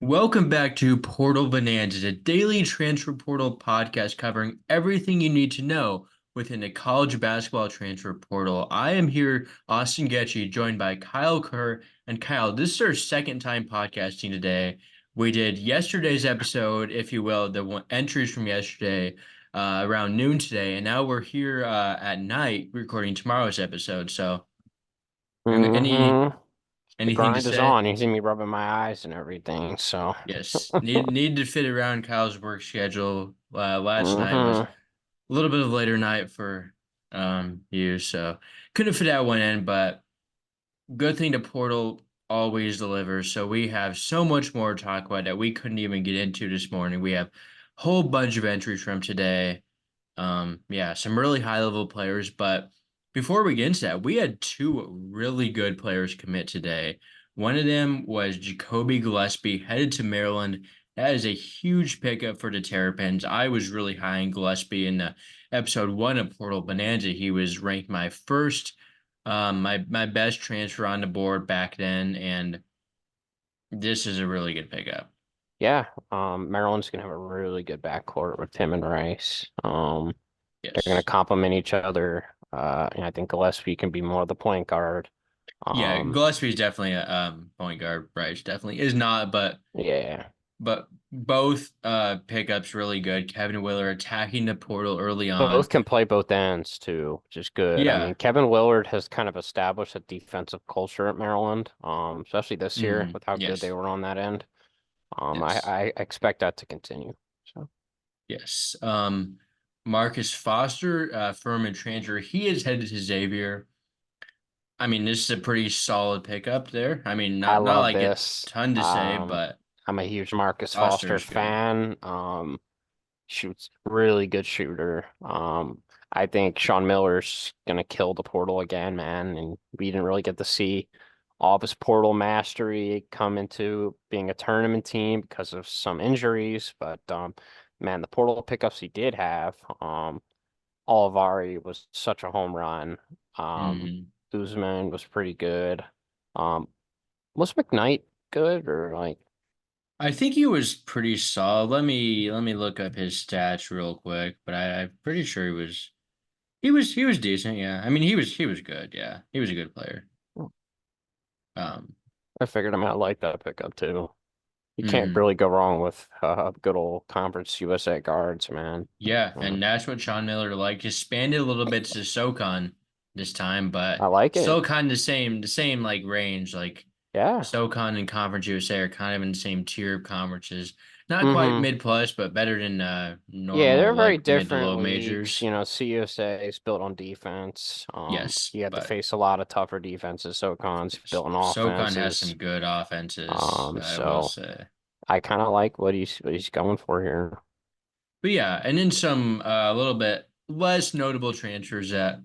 Welcome back to Portal Bonanza, a daily transfer portal podcast covering everything you need to know within the college basketball transfer portal. I am here, Austin Getchy, joined by Kyle Kerr. And Kyle, this is our second time podcasting today. We did yesterday's episode, if you will, entries from yesterday around noon today, and now we're here at night recording tomorrow's episode. So, any Mm-hmm. The anything to grind is say? on. You see me rubbing my eyes and everything. So, Yes, need to fit around Kyle's work schedule. Last night was mm-hmm. a little bit of a later night for you, so couldn't fit at one end, but good thing the portal always delivers. So we have so much more to talk about that we couldn't even get into this morning. We have a whole bunch of entries from today. Yeah, some really high level players, but before we get into that, we had two really good players commit today. One of them was Jacoby Gillespie headed to Maryland. That is a huge pickup for the Terrapins. I was really high in Gillespie in the episode one of Portal Bonanza. He was ranked my first, my best transfer on the board back then, and this is a really good pickup. Yeah. Maryland's gonna have a really good backcourt with Tim and Rice. They're gonna Yes. complement each other. And I think Gillespie can be more of the point guard. Yeah, Um, Gillespie is definitely a point guard. Bryce definitely is not, yeah. but both pickups really good. Kevin Willer attacking the portal early Both on. can play both ends too, which is good. I Yeah. mean, Kevin Willard has kind of established a defensive culture at Maryland, especially this year with how good they Yes. were on that end. Yes. I expect that to continue. So Yes. Marcus Foster, Furman transfer. He is headed to Xavier. I mean, this is a pretty solid pickup there. I mean, I not love like a this. ton to say, but I'm a huge Marcus Foster Foster is good. fan. Shoots really good shooter. I think Sean Miller's gonna kill the portal again, man. And we didn't really get to see all of his portal mastery come into being a tournament team because of some injuries. But man, the portal pickups he did have, Olivari was such a home run. Um, hmm Guzman was pretty good. Um, was McKnight good or like? I think he was pretty solid. Let me look up his stats real quick, but I'm pretty sure he was decent. Yeah, I mean he was good. Yeah, he was a good player. Um, I figured I might like that pickup too. You can't mhm. really go wrong with good old Conference USA guards, man. Yeah, Uh, and that's what Sean Miller like. Expanded a little bit to SoCon this time, but I like it. still kind of the same like range. Like Yeah. SoCon and Conference USA are kind of in the same tier of conferences. Not quite hmm mid plus, but better than Yeah, they're normal very like mid to different low leagues. majors. CUSA is built on defense. Yes, You have to but face a lot of tougher defenses. SoCon's built on SoCon has some offenses. good offenses, I will So say. I kind of like what he's going for here. But yeah, and then some a little bit less notable transfers that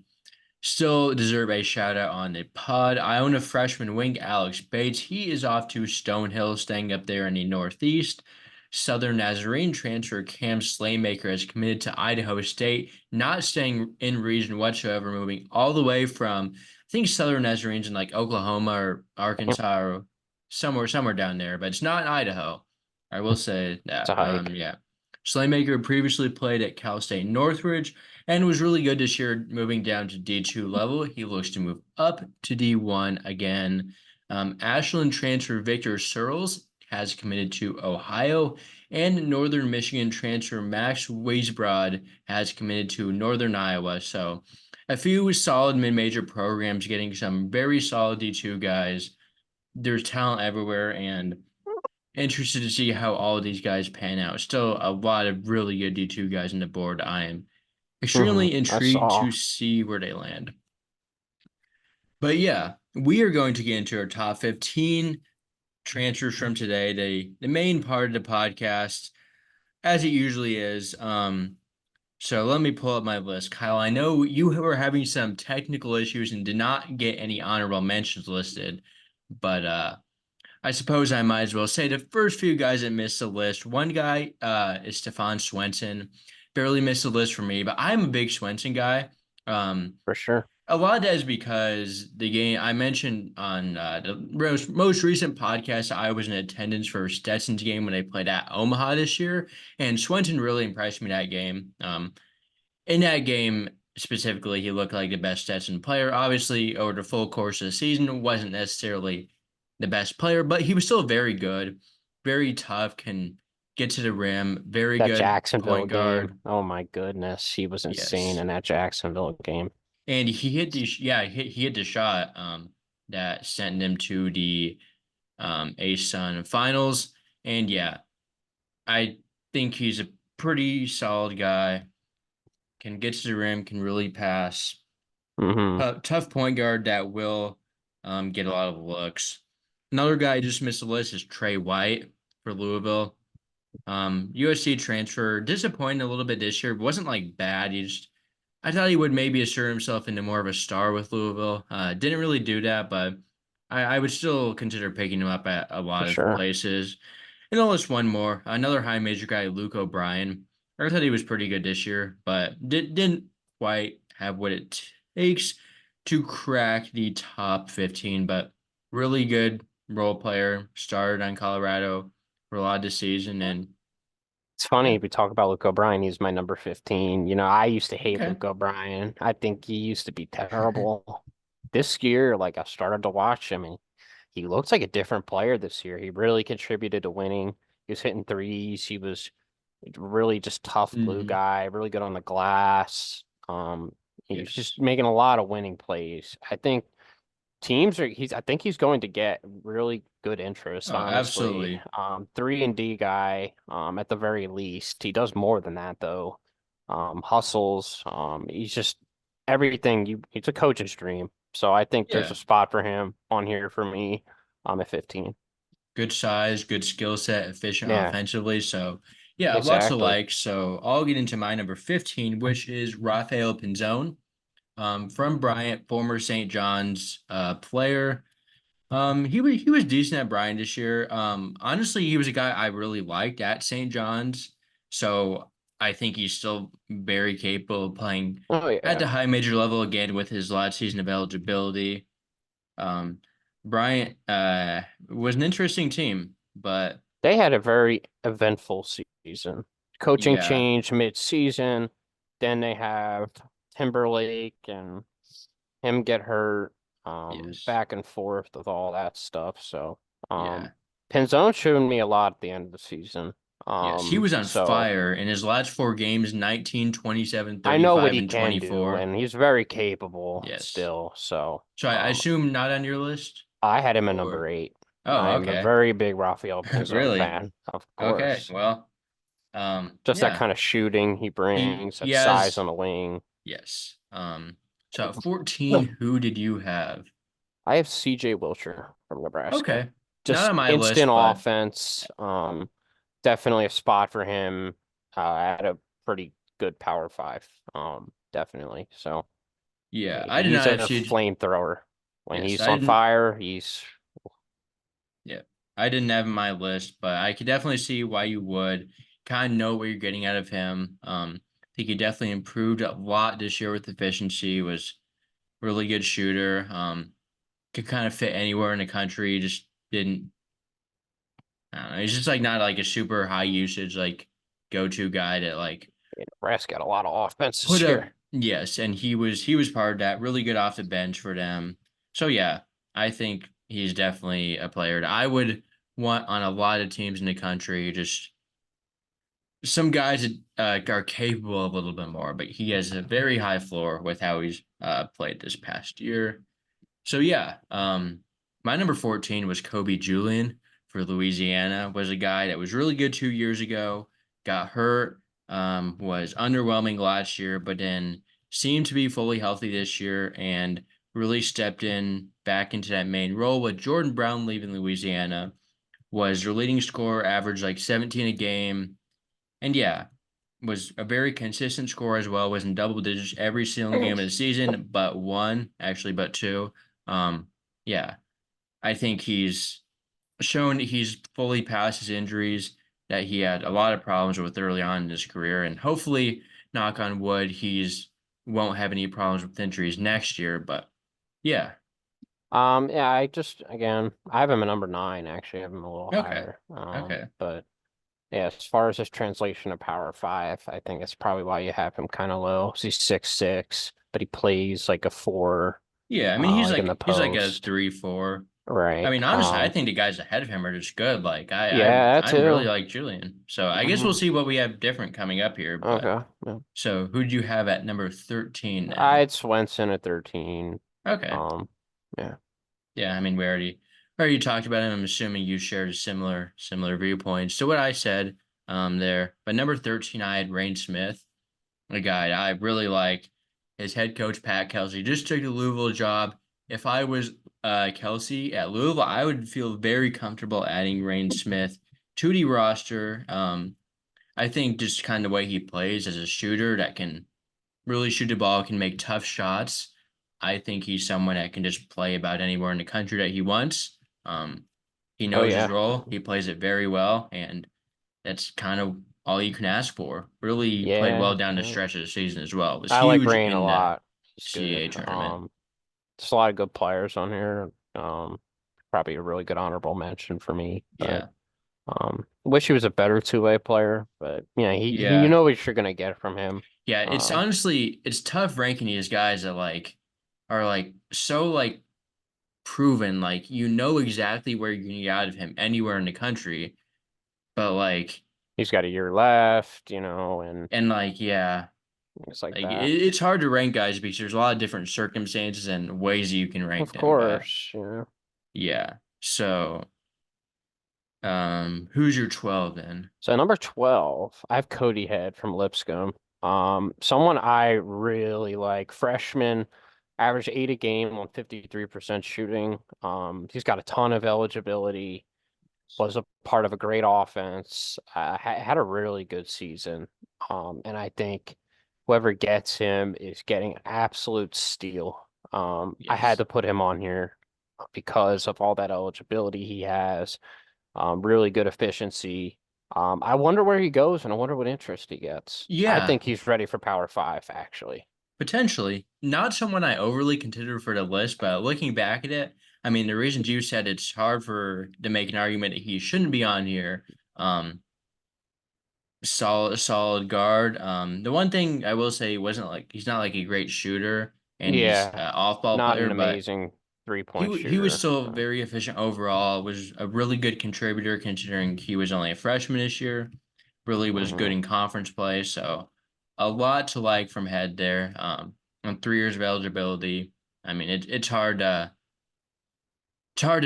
still deserve a shout out on the pod. Iona freshman wing Alex Bates. He is off to Stonehill, staying up there in the Northeast. Southern Nazarene transfer Cam Slaymaker has committed to Idaho State, not staying in region whatsoever, moving all the way from I think Southern Nazarene's in like Oklahoma or Arkansas or somewhere down there, but it's not in Idaho. I will say It's that. a hike. Yeah. Slaymaker previously played at Cal State Northridge and was really good this year moving down to D2 level. He looks to move up to D1 again. Ashland transfer Victor Searles has committed to Ohio, and Northern Michigan transfer Max Weisbrod has committed to Northern Iowa. So a few solid mid-major programs getting some very solid D2 guys. There's talent everywhere, and interested to see how all of these guys pan out. Still a lot of really good D2 guys on the board. I am extremely I intrigued saw. to see where they land. But yeah, we are going to get into our top 15 transfers from today, the main part of the podcast, as it usually is. So let me pull up my list. Kyle, I know you were having some technical issues and did not get any honorable mentions listed, but I suppose I might as well say the first few guys that missed the list. One guy is Stefan Swenson. Barely missed the list for me, but I'm a big Swenson guy. Um, For sure. A lot of that is because the game I mentioned on the most recent podcast, I was in attendance for Stetson's game when they played at Omaha this year, and Swenson really impressed me that game. In that game specifically, he looked like the best Stetson player. Obviously, over the full course of the season, wasn't necessarily the best player, but he was still very good, very tough, can get to the rim, very That good Jacksonville point game, guard. oh my goodness, he was insane Yes. in that Jacksonville game. And he hit the yeah, he hit the shot that sent him to the A-Sun finals. And yeah, I think he's a pretty solid guy. Can get to the rim, can really pass. Hmm. Tough point guard that will get a lot of looks. Another guy I just missed the list is Trey White for Louisville. USC transfer, disappointing a little bit this year. Wasn't like bad. I thought he would maybe assert himself into more of a star with Louisville. Didn't really do that, but I would still consider picking him up at a For lot of sure. places. And I'll list one more. Another high major guy, Luke O'Brien. I thought he was pretty good this year, but didn't quite have what it takes to crack the top 15, but really good role player. Started on Colorado for a lot of the season, and It's yeah, funny we talk about Luke O'Brien. He's my number 15. I used to hate okay. Luke O'Brien. I think he used to be terrible. This year, like I started to watch him, and he looks like a different player this year. He really contributed to winning. He was hitting threes. He was really just tough glue Hmm. guy, really good on the glass. He was just Yes. making a lot of winning plays. I think I think he's going to get really good interest, Oh, honestly. absolutely. 3-and-D guy, at the very least. He does more than that though. Hustles. He's just everything he's a coach's dream. So I think there's Yeah. a spot for him on here for me. At 15. Good size, good skill set, efficient Yeah, offensively. So, yeah, lots to exactly. like. So, I'll get into my number 15, which is Rafael Pinzone, from Bryant, former St. John's player. He was decent at Bryant this year. Honestly, he was a guy I really liked at St. John's. So, I think he's still very capable of playing Oh at yeah. the high major level again with his last season of eligibility. Um, Bryant was an interesting team, but They had a very eventful season. Coaching yeah, change mid-season. Then they have Timberlake and him get hurt, yes, back and forth with all that stuff. So, yeah, Pinzone showed me a lot at the end of the season. yes. He was on So fire in his last four games: 19, 27, I know what 35, he and can do, 24. and he's very capable Yes. still. So, So I assume not on your list, I had him at number or 8. I oh, am a okay, very big Rafael Pinzone really, fan, of okay. course. Well, Just that yeah, kind of shooting he he brings, he that size has on the wing. yes. So at 14, who did you have? I have CJ Wilcher from Nebraska. Okay, not Just on my instant list, but offense. Definitely a spot for him at a pretty good power five. Definitely. So yeah, I did he's not a have CJ. flamethrower. When Yes, he's I on didn't. fire, he's Yeah, I didn't have him on my list, but I could definitely see why you would kind of know what you're getting out of him. I think he definitely improved a lot this year with efficiency. Was really good shooter. Could kind of fit anywhere in the country. Just didn't. I don't know. He's just like not like a super high usage like go to guy that like Nebraska got a lot of offense put this up. year. Yes, and he was part of that. Really good off the bench for them. So yeah, I think he's definitely a player that I would want on a lot of teams in the country. Just some guys that are capable of a little bit more, but he has a very high floor with how he's played this past year. So yeah, my number 14 was Kobe Julian for Louisiana. Was a guy that was really good 2 years ago, got hurt, was underwhelming last year, but then seemed to be fully healthy this year and really stepped in back into that main role with Jordan Brown leaving Louisiana. Was their leading scorer, averaged like 17 a game, and yeah, was a very consistent scorer as well. Was in double digits every single game of the season, but one, actually, but two. Um, yeah, I think he's shown he's fully past his injuries that he had a lot of problems with early on in his career, and hopefully, knock on wood, he's won't have any problems with injuries next year. But yeah, Yeah, again, I have him at number 9, actually. I have him a little okay, higher. okay. But yeah, as far as his translation to Power 5, I think that's probably why you have him kind of low. 'Cause he's 6'6", but he plays like a 4, Yeah, I mean he's like in the he's like a post. 3-4. I Right. mean, honestly, I think the guys ahead of him are just good. Like Yeah, that I'm really too. like Julian. So I guess we'll Hmm. see what we have different coming up here. But Okay. Yeah. so who do you have at number 13 I then? had Swenson at 13. Okay. Um, yeah. Yeah, I mean we already talked about him. I'm assuming you shared a similar viewpoints to what I said there. But number 13, I had Rain Smith, a guy I really like. His head coach Pat Kelsey just took the Louisville job. If I was Kelsey at Louisville, I would feel very comfortable adding Rain Smith to the roster. I think just kind of the way he plays as a shooter that can really shoot the ball, can make tough shots. I think he's someone that can just play about anywhere in the country that he wants. Um, he Oh knows his yeah. role. He plays it very well, and that's kind of all you can ask for. Really played well Yeah. down the Yeah. stretch of the season as well. Was I like huge Rain a in the lot. He's good. CAA tournament. There's a lot of good players on here. Probably a really good honorable mention for me, but Yeah, wish he was a better two-way player, but yeah, he you yeah, know what you're gonna get from him. yeah. It's Um, honestly it's tough ranking these guys that like are like so like proven. Like you know exactly where you're gonna get out of him anywhere in the country, but he's got a year left, and and like yeah. things like Like that. it's hard to rank guys because there's a lot of different circumstances and ways you can rank Of them. But course, yeah, so who's your 12 then? So number 12, I have Cody Head from Lipscomb. Someone I really like. Freshman, average 8 a game on 53% shooting. He's got a ton of eligibility. Was a part of a great offense. Had a really good season. And I think whoever gets him is getting an absolute steal. I had Yes. to put him on here because of all that eligibility he has. Really good efficiency. I wonder where he goes, and I wonder what interest he gets. I Yeah, think he's ready for Power 5, actually. potentially. Not someone I overly considered for the list, but looking back at it, I mean, the reasons you said it's hard for to make an argument that he shouldn't be on here. Um, solid guard. The one thing I will say he wasn't like he's not like a great shooter and he's Yeah, an off-ball not player, an but amazing three-point he was shooter. still very efficient overall. Was a really good contributor considering he was only a freshman this year. Really was good Mhm. in conference play. So a lot to like from Head there. On 3 years of eligibility. I mean it's hard to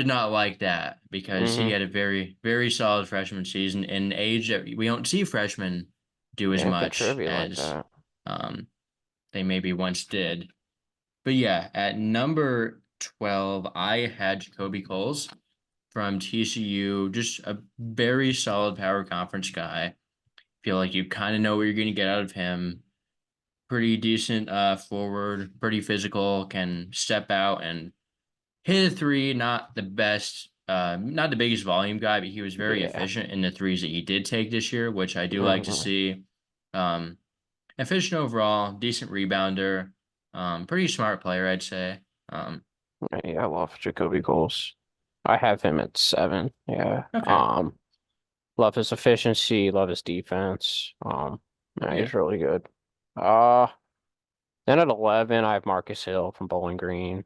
not like that because he Mhm. had a very solid freshman season in an age that we don't see freshmen do as Yeah, much contribute like as that. um, they maybe once did. But yeah, at number 12, I had Jacoby Coles from TCU, just a very solid power conference guy. Feel like you kind of know what you're going to get out of him. Pretty decent forward, pretty physical, can step out and hit a three. Not the best, not the biggest volume guy, but he was very Yeah. efficient in the threes that he did take this year, which I do like to Mhm. see. Um, Efficient overall, decent rebounder, pretty smart player, I'd say. Yeah, I love Jacoby Coles. I have him at 7. Yeah. Okay, Love his efficiency, love his defense. Yeah, yeah, he's really good. Uh, then at 11, I have Marcus Hill from Bowling Green.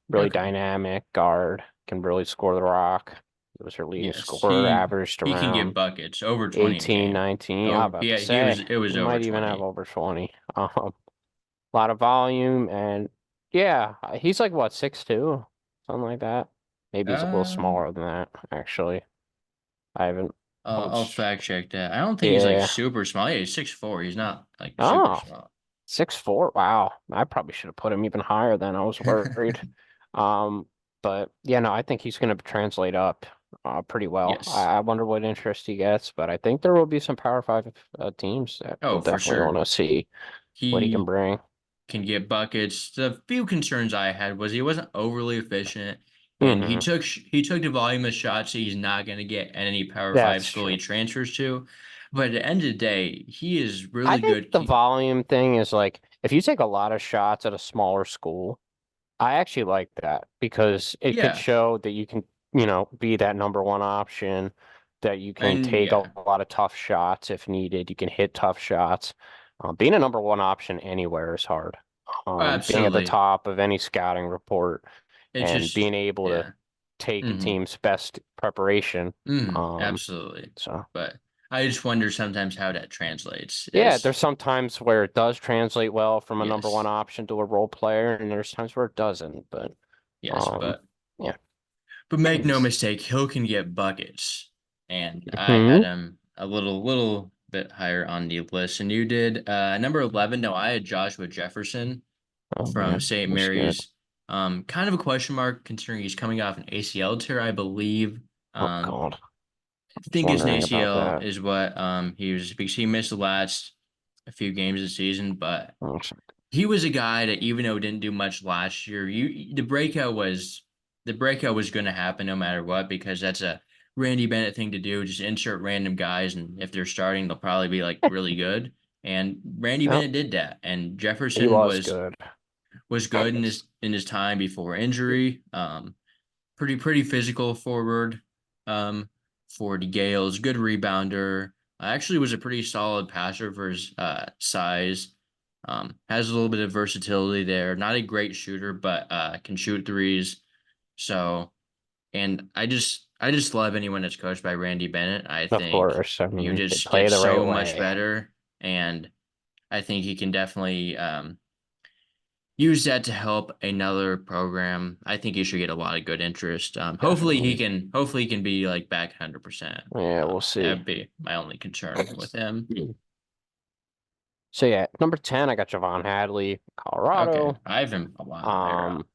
Really okay, dynamic guard, can really score the rock. He was their leading yes, scorer, averaged he can get around buckets over 20 a 18, game. 19. Yeah, I'm Over, about to yeah, say it he was over might even have 20. over 20. A lot of volume, and yeah, he's like what, 6'2", something like that. Maybe he's a little Um, smaller than that, actually. I haven't I'll punched. fact check that. I don't think he's like Yeah. super small. Yeah, he's 6'4". He's not like super Oh, small. 6'4". Wow. I probably should have put him even higher than I was worried. Um, but yeah, no, I think he's going to translate up pretty well. Yes. I wonder what interest he gets, but I think there will be some Power 5 teams that will Oh, for definitely want sure. to see what he can He bring. can get buckets. The few concerns I had was he wasn't overly efficient, and Hmm. he took the volume of shots that he's not going to get at any Power Five That's school he true. transfers to. But at the end of the day, he is I really think good. the volume thing is like if you take a lot of shots at a smaller school, I actually like that because it could Yeah, show that you can, be that number one option, that you can and take yeah, a lot of tough shots if needed. You can hit tough shots. Being a number one option anywhere is hard. Being at the absolutely. top of any scouting report It's and just being able to yeah. take a Mm-hmm. team's best preparation. Mm-hmm. Um, Absolutely. so But I just wonder sometimes how that translates. yeah, As there's some times where it does translate well from a number one yes, option to a role player, and there's times where it doesn't. But yes, um, yeah. but make no Jeez. mistake, Hill can get buckets, and I had Hmm. him a little bit higher on the list, and you did number 11. No, I had Joshua Jefferson Oh from man, St. he's good. Mary's. Kind of a question mark considering he's coming off an ACL tear, I believe. Oh Um, God, I I was think it's an wondering about ACL that. is what he was because he missed the last a few games of the season, but Oh, shit. he was a guy that even though didn't do much last year, the breakout was going to happen no matter what because that's a Randy Bennett thing to do. Just insert random guys, and if they're starting, they'll probably be like really good. And Randy Yep, Bennett did that, and he Jefferson was good. was good in his time before injury. Pretty physical forward. For the Gales, good rebounder. Actually, was a pretty solid passer for his size. Has a little bit of versatility there. Not a great shooter, but can shoot threes. So, and I just love anyone that's coached by Randy Bennett. I Of think course, I you mean they just play get the right so much way. better, and I think he can definitely use that to help another program. I think he should get a lot of good interest. Definitely. Hopefully he can be like back 100%. Yeah, we'll see. That'd be my only concern with him. So yeah, number 10, I got Javon Hadley, Okay, Colorado. I have him a lot higher up. Um,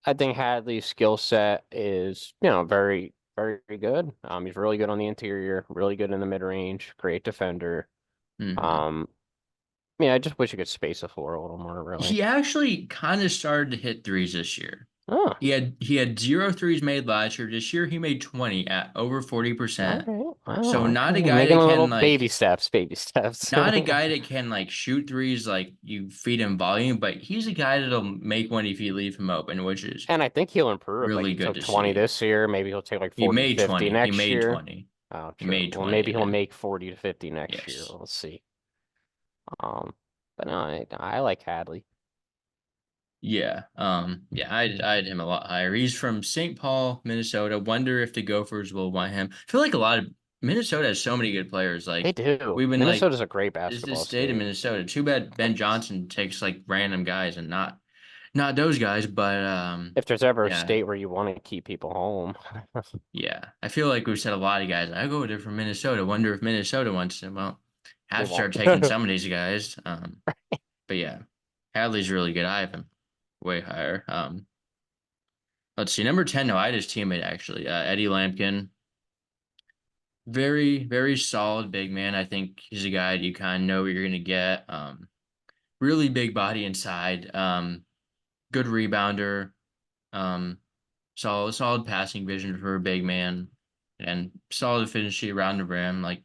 I think Hadley's skill set is, very, very good. He's really good on the interior, really good in the mid range, great defender. Hmm. Um, yeah, I just wish he could space the floor a little more, really. He actually kind of started to hit threes this year. Oh, He had zero threes made last year. This year he made 20 at over all 40%. right. So Wow, okay. not a guy Making that a little can baby like steps, baby steps. not a guy that can like shoot threes like you feed him volume, but he's a guy that'll make one if you leave him open, which is And I think he'll improve. Like really he good took to 20 see. this year. Maybe he'll take like He 40 to made 50 20. He next made year. 20. Oh, He true. made Well, 20 maybe he'll again. make 40 to 50 next year. Yes. Let's see. Um, but no, I like Hadley. Yeah. Yeah, I had him a lot higher. He's from St. Paul, Minnesota. Wonder if the Gophers will want him. I feel like a lot of Minnesota has so many good players. They Like do. we've been like, Minnesota's a great is this basketball state of state. Minnesota? Too bad Ben Johnson takes like random guys and not those guys, but If there's ever a yeah. state where you want to keep people home. Yeah, I feel like we've said a lot of guys. I go there from Minnesota. Wonder if Minnesota wants him. Well, They have to won't. start taking some of these guys. But yeah, Hadley's really good. I have him way higher. Let's see, number 10. No, I had his teammate actually, Eddie Lampkin. Very solid big man. I think he's a guy that you kind of know what you're gonna get. Really big body inside. Good rebounder. Um, solid passing vision for a big man, and solid efficiency around the rim. Like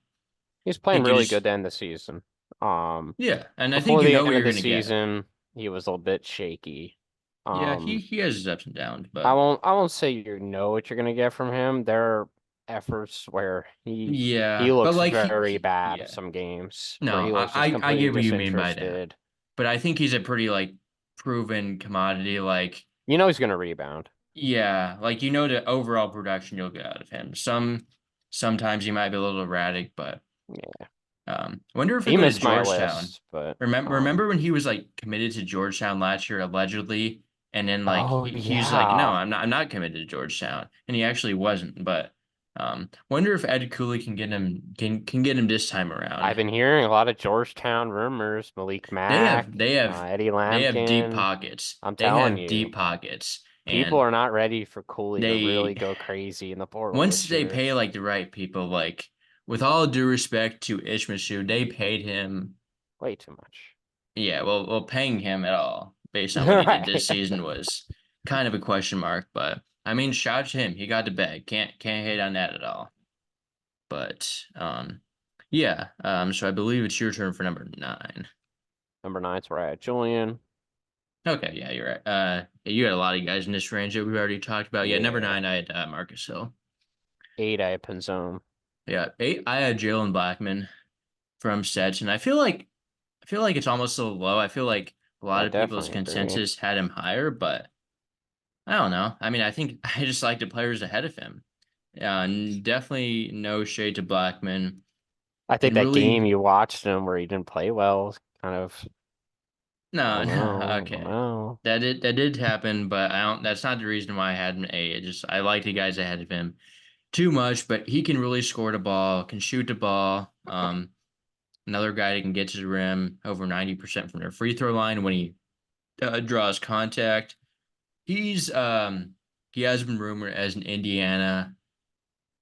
He's I playing think you really just good to end the season. Um, yeah, and I think Before you the know what end of you're the gonna get. season, he was a little bit shaky. Yeah, Um, he has his ups and downs, I but won't I won't say you know what you're gonna get from him. There are efforts where he yeah, but looks like very bad yeah, some games no, where he looks just I completely get what you mean by that, disinterested. but I think he's a pretty like proven commodity. Like You know he's gonna rebound. yeah, like you know the overall production you'll get out of him. Sometimes he might be a little erratic, but Yeah. I wonder if we He go to missed my Georgetown. list, but Remember when he was like committed to Georgetown last year allegedly, and then like oh he's like, no, yeah. I'm not committed to Georgetown, and he actually wasn't. But wonder if Ed Cooley can get him this time I've around. been hearing a lot of Georgetown rumors. Malik Mack, Eddie They have deep Lampkin. pockets. I'm They telling have you, deep pockets, people and are not ready for Cooley to they really go crazy in the portal once this they year. pay like the right people, like with all due respect to Ishmael, they paid him. Way too much. Yeah, well, paying him at all based on what he did this Right. season was kind of a question mark. But I mean, shout out to him. He got the bag. Can't hate on that at all. But yeah. So I believe it's your turn for number 9. Number 9's where I had Julian. Okay, yeah, you're right. Yeah, you had a lot of guys in this range that we've already talked about. Yeah, number Yeah. 9, I had Marcus Hill. 8, I had Pinzone. Yeah, 8, I had Jalen Blackman from Sets, and I feel like it's almost a little low. I feel like a lot I of people's definitely agree. consensus had him higher, but I don't know. I mean, I think I just like the players ahead of him. Definitely no shade to Blackman. I think And that game really, you watched him where he didn't play well was kind of, I no, don't no, know. I don't okay. know. That did happen, but I don't that's not the reason why I had him A. It just I like the guys ahead of him too much, but he can really score the ball, can shoot the ball. Another guy that can get to the rim over 90% from their free throw line when he draws contact. He has been rumored as an Indiana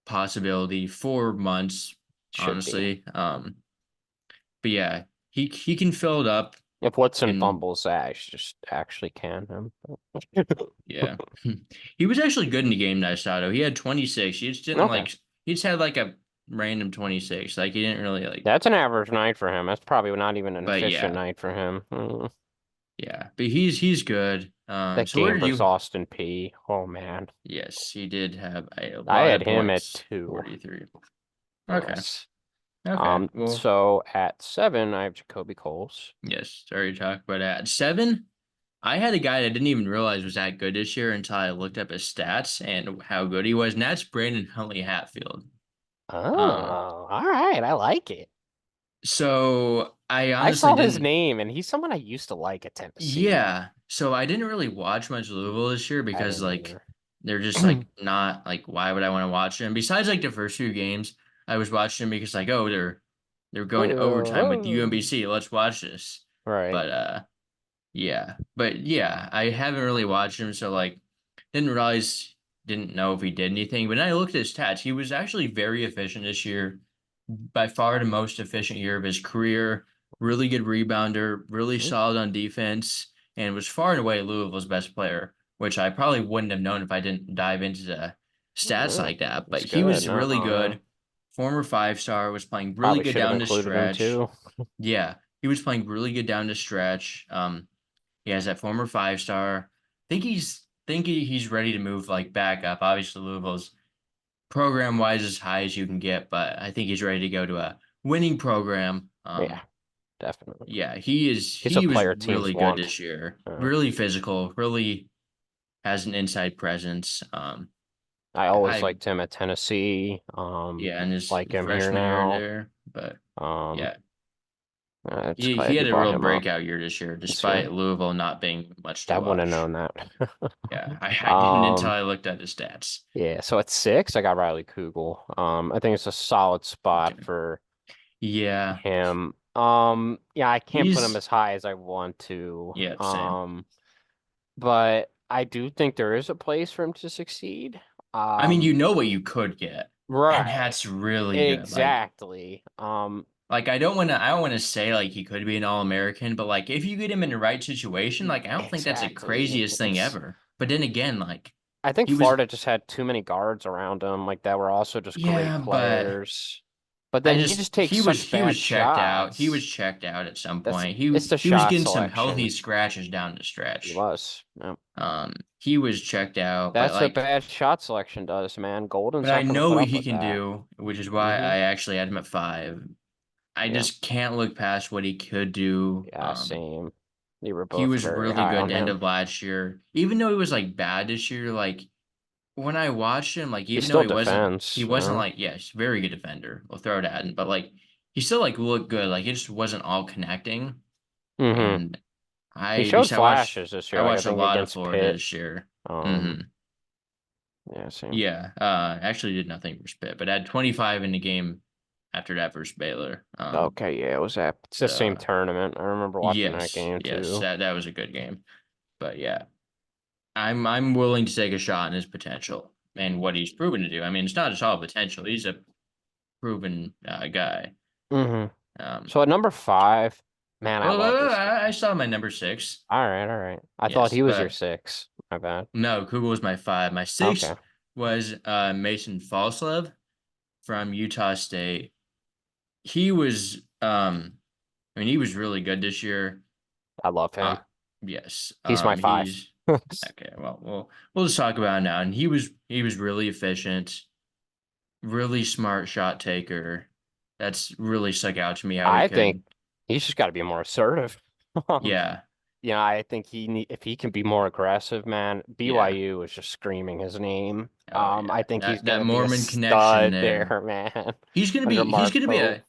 possibility for months, Should be. honestly. But yeah, he can fill it up If Woodson and fumbles, I just actually can him. yeah. He was actually good in the game that I saw though. He had 26. Okay. He just had like a random 26. Like he didn't really like That's an average night for him. That's probably not even an but efficient yeah. night for him. Yeah. But he's good. That So where game did versus you Austin P. Oh man. Yes, he did have a I lot had of him at points. 2. 43. Okay. Yes. Okay. Well, So at 7, I have Jacoby Coles. yes, sorry to talk about that. 7, I had a guy that I didn't even realize was that good this year until I looked up his stats and how good he was, and that's Brandon Huntley Hatfield. Um, Oh, all right. I like it. so I I honestly saw his didn't, name, and he's someone I used to like at Tennessee. yeah. So I didn't really watch much Louisville this year I because didn't like either. they're just like not like why would I want to watch them? Besides like the first few games, I was watching them because like oh they're going to overtime with UMBC. Let's watch this. Right. But yeah, I haven't really watched him, so like didn't know if he did anything. But then I looked at his stats. He was actually very efficient this year, by far the most efficient year of his career. Really good rebounder, really Mm, solid on defense, and was far and away Louisville's best player, which I probably wouldn't have known if I didn't dive into the stats yeah, like that. But that's he good. was No, really yeah. good. Former 5-star, was playing really Probably good should have down the included him stretch. too. Yeah, he was playing really good down the stretch. He has that former 5-star. He's ready to move like back up. Obviously, Louisville's program wise as high as you can get, but I think he's ready to go to a winning program. Yeah, definitely. Yeah, He's a he was player teams really good want. this year. Uh, Really physical, really has an inside presence. I always I liked him at Tennessee. Yeah, and Like his him here freshman year in now. there, but Um, yeah, it's he glad had you a brought real him up. breakout year this year, Let's see. despite Louisville not being much to I wouldn't have watch. known that. Yeah, I didn't until Um, I looked at his stats. yeah, so at 6, I got Riley Kugel. I think it's a solid spot Okay. for Yeah, him. Yeah, I can't put him he's as high as I want to. yeah, same. But I do think there is a place for him to succeed. I mean, Um, you know what you could get, and right. that's really good. Exactly. I don't want to say like he could be an All-American, but like if you get him in the right situation, like I don't think that's the Exactly. craziest thing It's ever. But then again, like I think he was Florida just had too many guards around him, like that were also just great yeah, but players. But then he just takes such he was bad checked out. He was shots. checked out at some That's point. it's the He was shot getting some healthy selection. scratches down the He stretch. was. Yeah. He was checked out, That's what bad shot selection does, man. Golden's but I not going to know put what up he with can that. do, which is why Hmm. I actually had him at 5. I Yeah. just can't look past what he could do. Yeah, same. You were He both was very really high good on the end him. of last year. Even though he was like bad this year, like when I watched him, like He even though still he defends. wasn't like yeah, he's a very good defender. We'll throw it at him, but like he still like looked good. Like it just wasn't all connecting. Hmm. And He I showed because flashes this I year, like I watched a think lot of against Florida Pitt. this year. Um, Hmm yeah, same. Yeah, actually did nothing for Spit, but had 25 in the game after that versus Baylor. Okay, yeah, it was that. It's the same So tournament. I remember watching that game yes, too. that was a good game. But yeah, I'm willing to take a shot in his potential and what he's proven to do. I mean, it's not just all potential; he's a proven guy. Hmm. Um, So at number 5, man, I well, love this I guy. saw my number 6. All right, all right. I thought Yes, he was your but 6. My bad. no, Kugel was my 5. My Okay. 6 was Mason Falslev from Utah State. He was, I mean, he was really good this year. I love Uh, him. yes. He's my five. He's okay. Well, we'll just talk about it now. And he was really efficient, really smart shot taker. That's really stuck out to me how he I think could. he's just got to be more assertive. Yeah, Yeah, I think if he can be more aggressive, man, yeah. BYU is just screaming his name. Oh yeah. I think he's That gonna be a Mormon connection stud there. there, man. He's gonna Under be he's Mark gonna be Pope.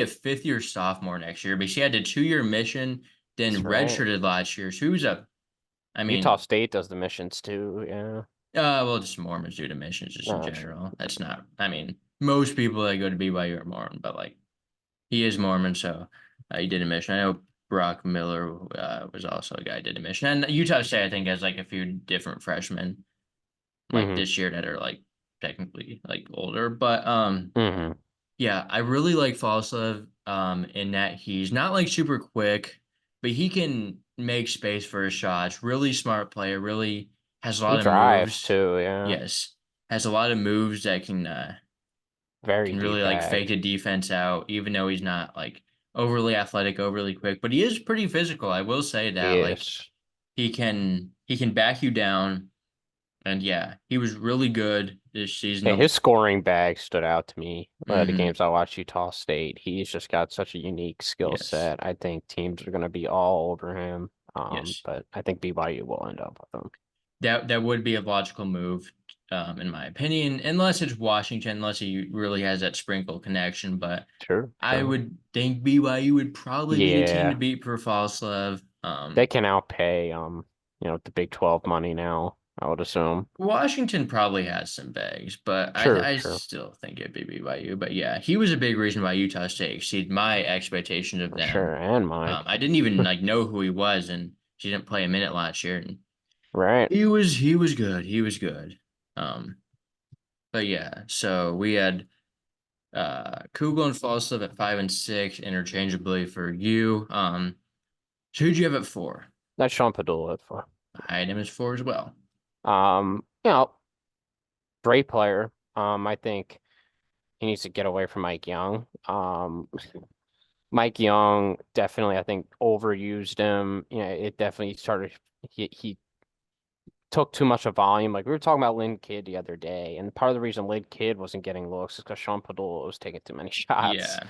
a fifth year sophomore next year, but he had a 2 year mission, then That's right. redshirted last year. So he was a I Utah mean, State does the missions too. Yeah. well, just Mormons do to missions just in No, true. general. That's not I mean, most people that go to BYU are Mormon, but like he is Mormon, so he did a mission. I know Brock Miller was also a guy who did a mission, and Utah State I think has like a few different freshmen like Mm-hmm. this year that are like technically like older, but Mm-hmm. yeah, I really like Falstaff in that he's not like super quick, but he can make space for his shots. Really smart player, really has a He lot of drives moves. too. Yeah. Yes, has a lot of moves that Very can deep really like bag. fake the defense out, even though he's not like overly athletic, overly quick, but he is pretty physical. I will say He that like is. he can back you down, and yeah, he was really good this season. Yeah, his scoring bag stood out to me. The Mm-hmm. games I watched Utah State, he's just got such a unique skill Yes, set. I think teams are going to be all over him. yes. But I think BYU will end up with him. That would be a logical move, in my opinion, unless it's Washington, unless he really has that sprinkle connection. But True, I true. would think BYU would probably be the team to Yeah, beat for Falslav. they can outpay the Big 12 money now, I would assume. Washington probably has some bags, but True, I true. still think it'd be BYU. But yeah, he was a big reason why Utah State exceeded my expectations of For sure. them. And mine. I didn't even like know who he was, and he didn't play a minute last year, and Right. he was good. He was good. Um, but yeah, so we had Kugel and Falstaff at 5 and 6 interchangeably for you. So who'd you have at 4? That's Sean Padula for. I had him as 4 as well. Um, you know, great player. I think he needs to get away from Mike Young. Mike Young definitely, I think, overused him. It definitely started. He took too much of volume. Like we were talking about Lynn Kidd the other day, and part of the reason Lynn Kidd wasn't getting looks is because Sean Padula was taking too many shots. Yeah,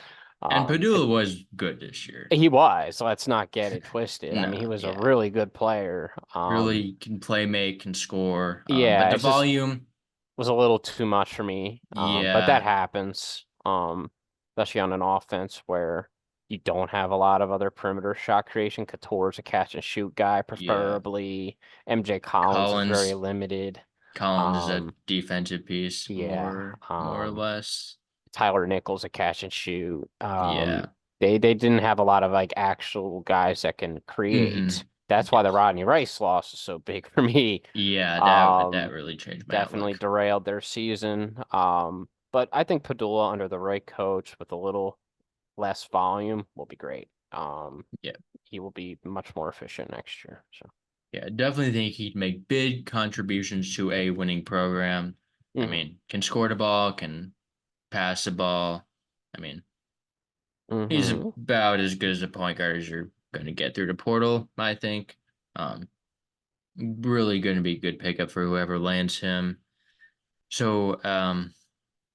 and And Padula was good this year. he was. So let's not get it twisted. I No, mean, he was a yeah, really good player. really can play, make, can score. But Yeah, the it's just volume, was a little too much for me. But that yeah, happens. Especially on an offense where you don't have a lot of other perimeter shot creation. Couture's a catch and shoot guy, yeah. preferably. MJ Collins is very Collins, limited. Collins is a Um, defensive piece, yeah. more or less. Tyler Nichols a catch and shoot. Yeah. They didn't have a lot of like actual guys that can create. Mm-hmm. That's why the Yes. Rodney Rice loss is so big for me. Yeah, that really changed my Definitely outlook. derailed their season. But I think Padula under the right coach with a little less volume will be great. Yeah. He will be much more efficient next year. So, Yeah, definitely think he'd make big contributions to a winning program. I hmm mean, can score the ball, can pass the ball. I mean, he's hmm about as good as a point guard as you're going to get through the portal, I think. Um, really going to be a good pickup for whoever lands him. So,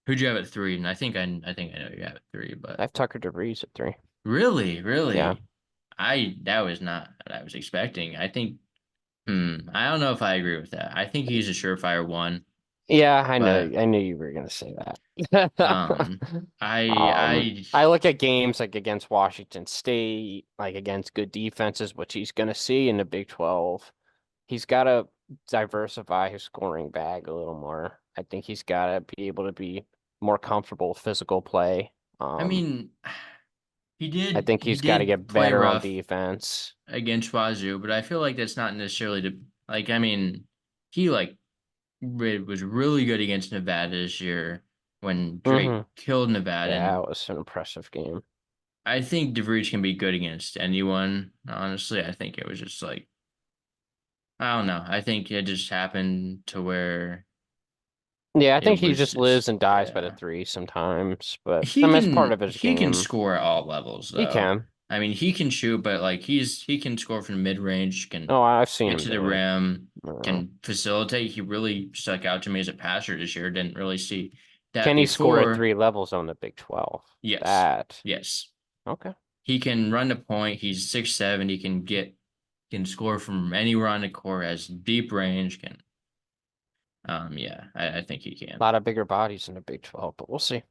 who'd you have at 3? And I think I know you have at 3, I but have Tucker DeVries at 3. really, Yeah. really, that was not what I was expecting. I don't know if I agree with that. I think he's a surefire one, Yeah, I know. but I knew you were gonna say that. um, I I look at games like against Washington State, like against good defenses, which he's gonna see in the Big 12. He's got to diversify his scoring bag a little more. I think he's got to be able to be more comfortable with physical play. I Um, mean, he I did think he he's got to did get play better on rough defense. against Wazoo, but I feel like that's not necessarily the like. I mean, he like was really good against Nevada this year when Drake hmm killed Nevada, Yeah, and it was an impressive game. I think DeVries can be good against anyone. Honestly, I think it was just like I don't know. I think it just happened to where Yeah, I it think he was just lives just and dies by the yeah. three sometimes, but I He mean, that's part can of his he can game. score at all levels He though. can. I mean, he can shoot, but like he can score from mid range, can Oh, I've seen get him to the do it. rim, Uh, can facilitate. He really stuck out to me as a passer this year. Didn't really see that can he score at before. 3 levels on the Big 12? Yes, That yes, okay. he can run the point. He's 6'7". He can score from anywhere on the court. Has deep range. Can yeah, I think he A can. lot of bigger bodies in the Big 12, but we'll see.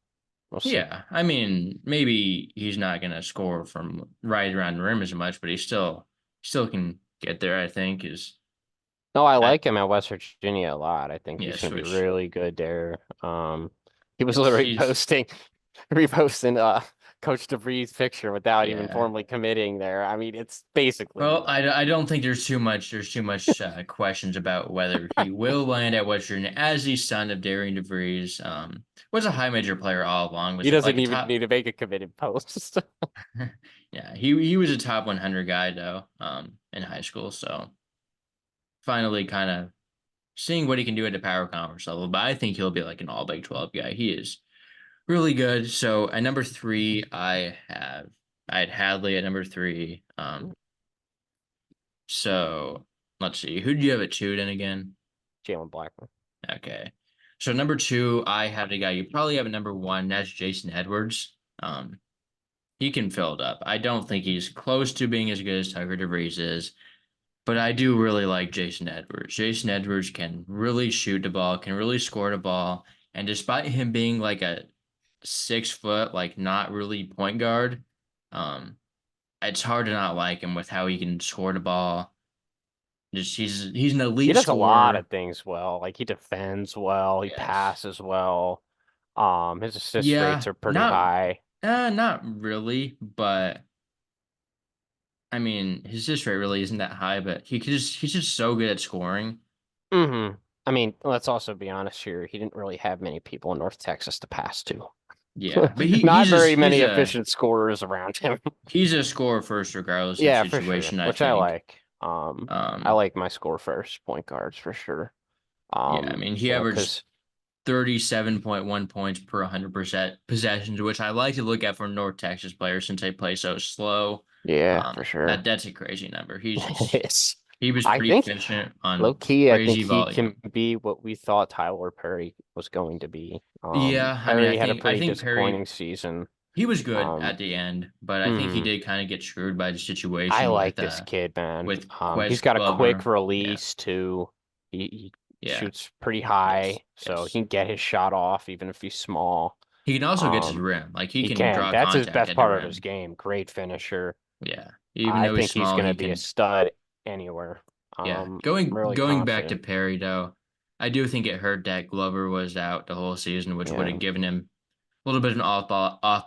We'll see. Yeah, I mean, maybe he's not gonna score from right around the rim as much, but he still can get there. I think is No, I I like him at West Virginia a lot. I think yeah, he's going to be switch. really good there. He was Yes, literally he's reposting Coach DeVries' picture without even yeah. formally committing there. I mean, it's basically Well, like I don't think there's too much questions about whether he will land at West Virginia as the son of Darian DeVries. Was a high major player all along. he Was like doesn't a even top. need to make a committed post. Yeah, he was a top 100 guy though. In high school, so finally kind of seeing what he can do at the power conference level. But I think he'll be like an all Big 12 guy. He is really good. So at number three, I had Hadley at number three. So let's see. Who do you have at two then again? Jalen Blackman. Okay. So number two, I have the guy you probably have at number one. That's Jason Edwards. Um, he can fill it up. I don't think he's close to being as good as Tucker DeVries is, but I do really like Jason Edwards. Jason Edwards can really shoot the ball, can really score the ball, and despite him being like a 6 foot, like not really point guard, um, it's hard to not like him with how he can score the ball. Just he's an He elite does a lot scorer. of things well. Like he defends well, he Yes. passes well. His assist rates Yeah, are pretty high. not really, but I mean, his assist rate really isn't that high, but he's just so good at scoring. Hmm. I mean, let's also be honest here. He didn't really have many people in North Texas to pass to. Yeah, but Not very many efficient scorers around him. he's a scorer first, regardless of Yeah, for sure. situation, I Which I think. like. I Um, like my score first point guards for sure. yeah, I mean, he averaged Because 37.1 points per 100% possessions, which I like to look at for North Texas players since they play so slow. yeah, for sure. That's a crazy number. Yes. He was I pretty think efficient on low key, I think crazy he can volume. be what we thought Tyler Perry was going to be. Yeah, I mean, Perry had a I pretty think disappointing Perry season. he was good Um, at the end, but I think he mhm. did kind of get screwed by the I situation like this kid, man. with He's Quest got a quick Glover. Yeah, release too. He yeah, shoots pretty yes, high, so he yes. can get his shot off even if he's small. He can also get to the Um, rim. Like he he can can. draw That's his contact best at the part of his rim. game. Great finisher. Yeah, even I though he's think he's small, gonna he be a can. stud anywhere. Yeah, I'm really going back to confident. Perry though, I do think it hurt that Glover was out the whole season, which would have Yeah, given him a little bit of an off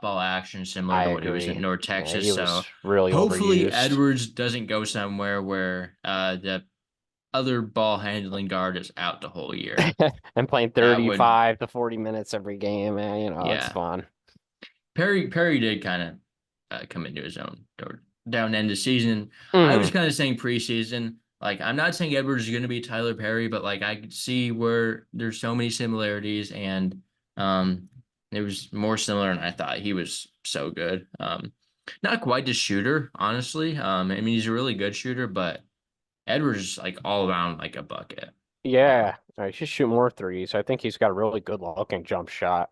ball action similar I to what he was in agree. North Yeah, Texas. he was So really hopefully overused. Edwards doesn't go somewhere where the other ball handling guard is out the whole year. And playing That would 35 to 40 minutes every game, man, it's yeah. fun. Perry did kind of come into his own down end of the season. I was Hmm. kind of saying preseason. Like I'm not saying Edwards is going to be Tyler Perry, but like I could see where there's so many similarities, and um, it was more similar, and I thought he was so good. Not quite the shooter, honestly. I mean he's a really good shooter, but Edwards is like all around like a bucket. Yeah, he should shoot more threes. I think he's got a really good looking jump shot.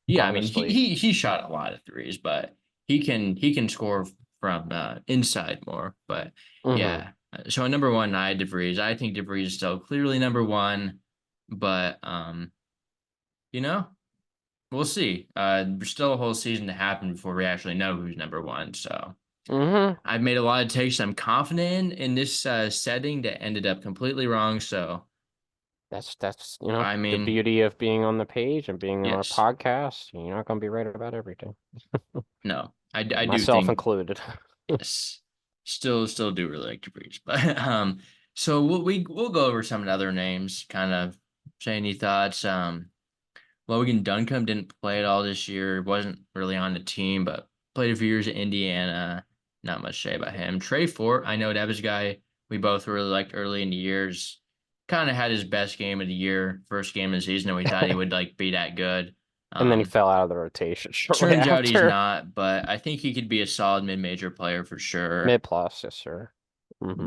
Yeah, I mean Honestly. he shot a lot of threes, but he can score from inside more. But Hmm. yeah, so at number one, I had DeVries. I think DeVries is still clearly number one, but you know, we'll see. There's still a whole season to happen before we actually know who's number one. So Hmm. I've made a lot of takes I'm confident in this setting that ended up completely wrong. So That's I the mean, beauty of being on the page and being on our yes, podcast. You're not gonna be right about everything. no, I do Myself think included. yes, still do really like to preach, but so we'll go over some of the other names, kind of say any thoughts. Logan Duncombe didn't play at all this year, wasn't really on the team, but played a few years at Indiana. Not much to say about him. Trey Fort, I know that was a guy we both really liked early in the years. Kind of had his best game of the year, first game of the season, and we thought he would like be that good. And then he Um, fell out of the rotation shortly Turns out he's after. not, but I think he could be a solid mid-major player for sure. Mid plus, yes, sir.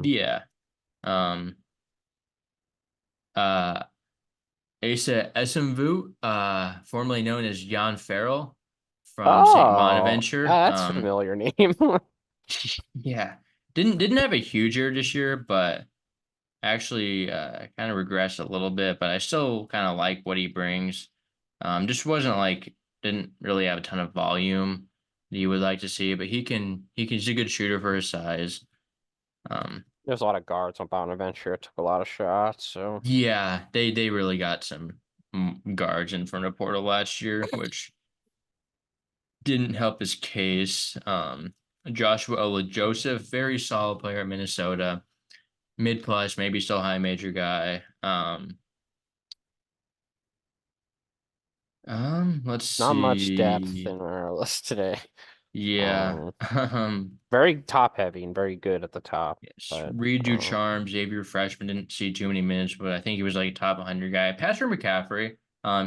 Yeah. Um, uh, Asa Esenvu, formerly known as Jan Farrell from St. Oh, Bonaventure. that's a familiar name. Yeah, didn't have a huge year this year, but actually kind of regressed a little bit. But I still kind of like what he brings. Just wasn't like didn't really have a ton of volume that you would like to see, but he's a good shooter for his size. Um, There's a lot of guards on Bonaventure. It took a lot of shots, so yeah, they really got some guards in front of Portal last year, which didn't help his case. Joshua Ola Joseph, very solid player at Minnesota, mid plus, maybe still high major guy. Let's not much depth see. in our list today. Yeah. Um, very top heavy and very good at the top, Yes. but Reed Ducharme, Xavier freshman, didn't see too many minutes, but I think he was like a top 100 guy. Patrick McCaffrey,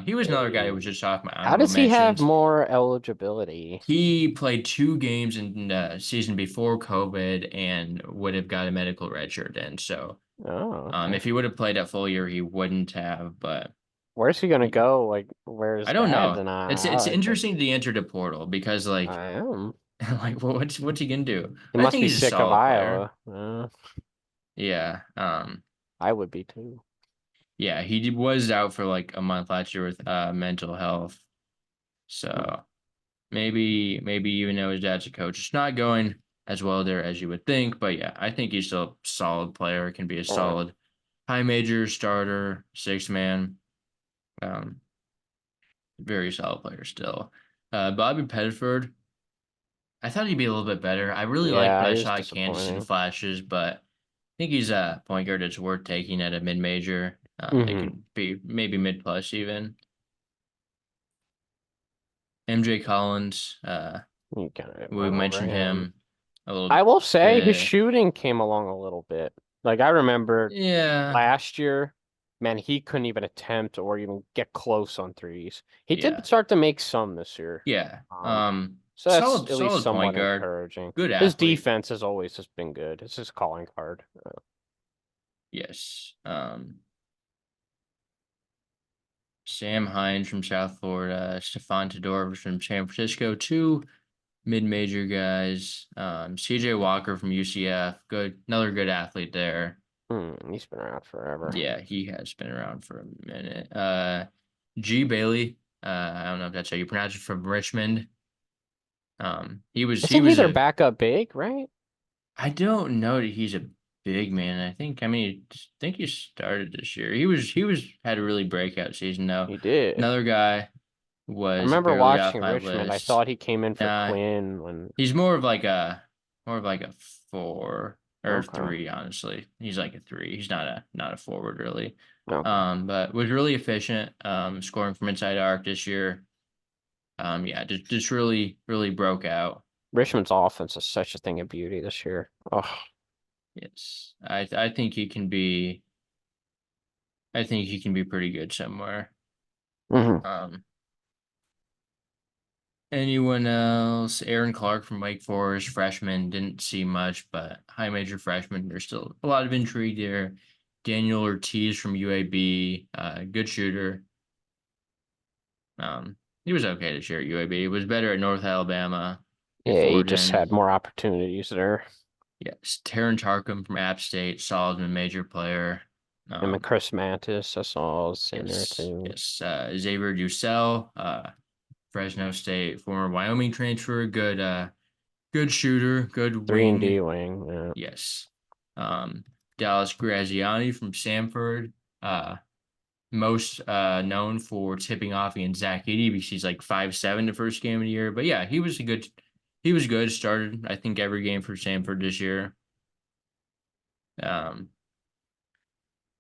he was another guy who was hey, just off my how honorable does he have mentions. more eligibility? He played 2 games in the season before COVID and would have got a medical redshirt in. So, Oh, okay. if he would have played a full year, he wouldn't have. But Where's he gonna he, go? Like, where's I don't dad's know. and It's like interesting to enter the portal because like I am. like what's he gonna do? He I must think be he's a sick of solid player. Iowa. Yeah. I would be too. Yeah. Was out for like a month last year with mental health. Hmm. So maybe even though his dad's a coach, it's not going as well there as you would think. But yeah, I think he's still a solid player. Can be a All right. solid high major starter, 6 man. Um, very solid player still. Bobby Pettiford, I thought he'd be a little bit better. I really liked what Yeah, I he was saw at Kansas in disappointing. flashes, but I think he's a point guard that's worth taking at a mid major. They Hmm. could be maybe mid plus even. MJ Collins, You kind of we went over mentioned him. him a little I will say his bit. shooting came along a little bit. Like I remember Yeah, last year, man, he couldn't even attempt or even get close on threes. He did yeah, start to make some this year. yeah. Um, so that's Solid, at least solid point somewhat guard, encouraging. good His athlete. defense has always just been good. It's his calling card. Yes. Sam Hines from South Florida, Stephon Todor from San Francisco, two mid-major guys. CJ Walker from UCF, another good athlete there. He's been around forever. Yeah, he has been around for a minute. G Bailey, I don't know if that's how you pronounce it, from Richmond. He Isn't he was their a backup big, right? I don't know that he's a big man. I think he started this year. He was had a really breakout season though. He did. Another guy I was remember barely off watching my Richmond. I list. thought he came in for Nah, Quinn when. he's more of like a 4 or Okay. 3, honestly. He's like a 3. He's not a forward really. Okay. But was really efficient, scoring from inside arc this year. Yeah, just really broke out. Richmond's offense is such a thing of beauty this year. Oh. Yes. I think he can be I think he can be pretty good somewhere. Hmm. Um, anyone else? Aaron Clark from Wake Forest, freshman, didn't see much, but high major freshman. There's still a lot of intrigue there. Daniel Ortiz from UAB, good shooter. He was okay this year at UAB. He was better at North Alabama Yeah, before he just then. had more opportunities there. Yes, Taryn Tarkham from App State, solid and major player. Him and Um, Chris Mantis, I saw was in there yes, too. yes. Xavier Ducell, Fresno State, former Wyoming transfer, good shooter, good Three and wing. D wing. Yeah. Yes. Dallas Graziani from Samford, most known for tipping off against Zach Edey because he's like 5'7" the first game of the year. But yeah, he was good. Started I think every game for Samford this year. Um,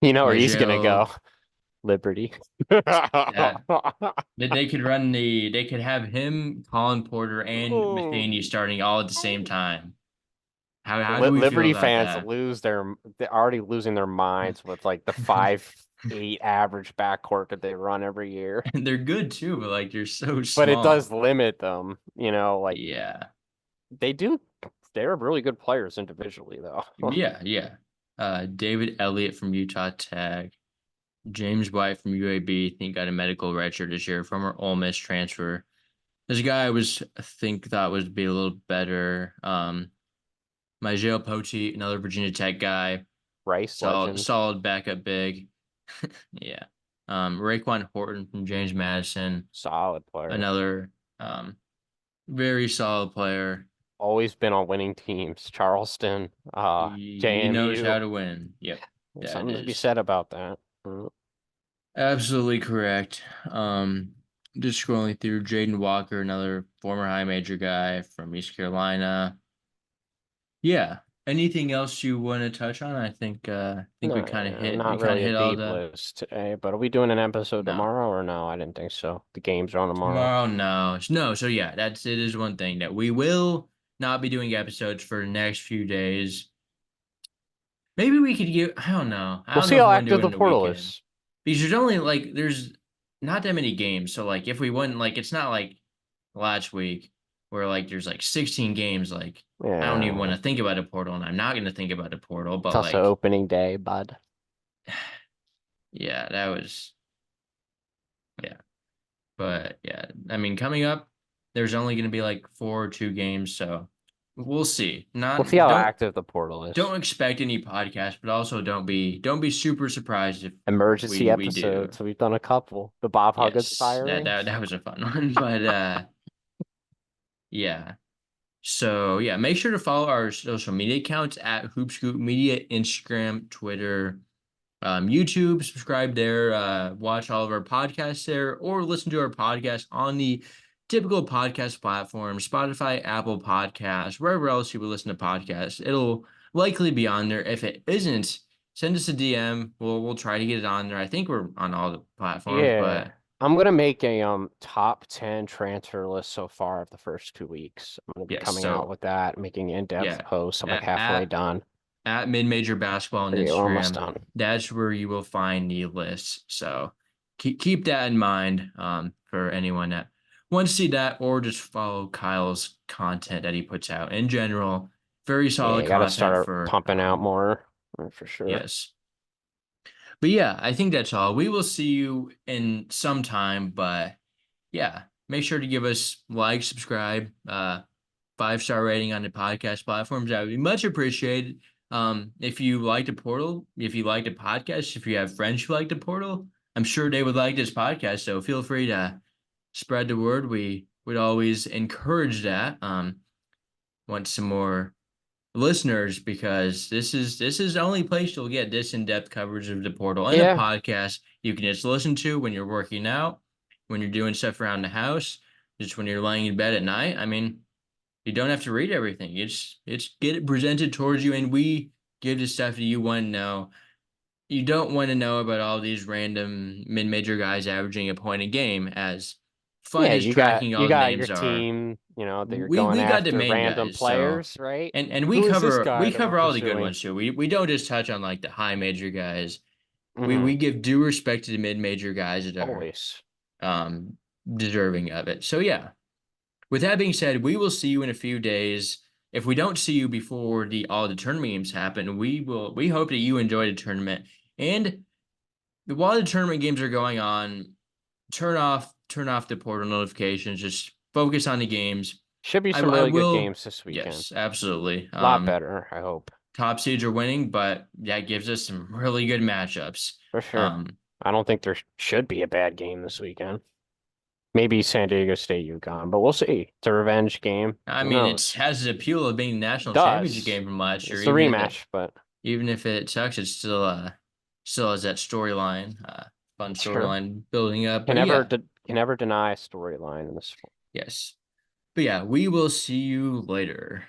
You know where he's gonna Nigel, go? Liberty. that they could have him, Colin Porter, and Matheny Ooh. starting all at the same time. How do we feel Liberty about fans that? they're already losing their minds with like the five 8 average backcourt that they run every year. And they're good too, but like you're so But it does small. limit them, like Yeah. they do. They're really good players individually, though. Yeah, yeah. David Elliott from Utah Tech, James White from UAB, I think got a medical redshirt this year, former Ole Miss transfer. This guy I think thought was be a little better. Mijel Pote, another Virginia Tech guy, Rice legend, solid backup big. Yeah. Raekwon Horton from James Madison, solid player. another very solid player. Always been on winning teams. Charleston, He knows how JMU. to win. Yep, There's that something to be is said about that. absolutely correct. Just scrolling through Jaden Walker, another former high major guy from East Carolina. Yeah. Anything else you want to touch on? I think we No, kind of not really a all deep the list today, but are we doing an episode no. tomorrow or no? I didn't think so. The games are on tomorrow. Tomorrow, no. No, so yeah, it is one thing that we will not be doing episodes for the next few days. Maybe we could get I don't know. I We'll don't see know if how we want to do active it the in the portal weekend. is. Because there's not that many games. So like if we wouldn't like it's not like last week where like there's like 16 games, like I don't even want Yeah, to think about a portal and I'm not gonna think about a portal, it's but also like opening day, bud. yeah, that was yeah. But yeah, I mean, coming up, there's only going to be like 4 or 2 games, so we'll see. We'll Not see how active the portal is. don't expect any podcast, but also don't be super surprised if Emergency we do. episodes. We've done a couple. The Bob Huggins Yes, that firing. that that was a fun one, but yeah. So yeah, make sure to follow our social media accounts at Hoop Scoop Media, Instagram, Twitter, YouTube, subscribe there, watch all of our podcasts there, or listen to our podcast on the typical podcast platform, Spotify, Apple Podcasts, wherever else you would listen to podcasts. It'll likely be on there. If it isn't, send us a DM. We'll try to get it on there. I think we're on all the platforms, Yeah. but I'm gonna make a top 10 transfer list so far of the first 2 weeks. I'm gonna be yes. coming out So with that, making in-depth yeah, posts. I'm like at halfway at, done. at Mid Major Basketball on Yeah, we're almost Instagram, done. that's where you will find the list. So keep that in mind for anyone that wants to see that, or just follow Kyle's content that he puts out in general. Very Yeah, solid you gotta content start for pumping out more for sure. yes. But yeah, I think that's all. We will see you in some time, but yeah, make sure to give us like, subscribe, 5-star rating on the podcast platforms. That would be much appreciated. If you like the portal, if you like the podcast, if you have friends who like the portal, I'm sure they would like this podcast. So feel free to spread the word. We would always encourage that. Want some more listeners because this is the only place you'll get this in-depth coverage of the portal and a Yeah, podcast you can just listen to when you're working out, when you're doing stuff around the house, just when you're laying in bed at night. I mean, you don't have to read everything. It's get it presented towards you, and we give the stuff that you want to know. You don't want to know about all these random mid-major guys averaging a point a game, as fun yeah, as tracking you all the got your names are. team, that you're We going we got the after main random guys, so players, right? and we Who is this cover guy we that we're cover all the good pursuing? ones too. We don't just touch on like the high major guys. We Hmm. give due respect to the mid-major guys that are Always. um deserving of it. So yeah. With that being said, we will see you in a few days. If we don't see you before all the tournament games happen, we hope that you enjoy the tournament. And while the tournament games are going on, turn off the portal notifications. Just focus on the games. Should be some I really good will games this weekend. yes, absolutely. A lot better, I hope. Top seeds are winning, but that gives us some really good matchups. For sure. Um, I don't think there should be a bad game this weekend. Maybe San Diego State UConn, but we'll see. It's a revenge game. I Who mean, it knows? has the appeal of being the It national championship does. game from last year, It's the rematch, but even if it sucks, it's still has that storyline, fun sure. storyline building up. Can But never yeah, de can never deny a storyline in this sport. yes. But yeah, we will see you later.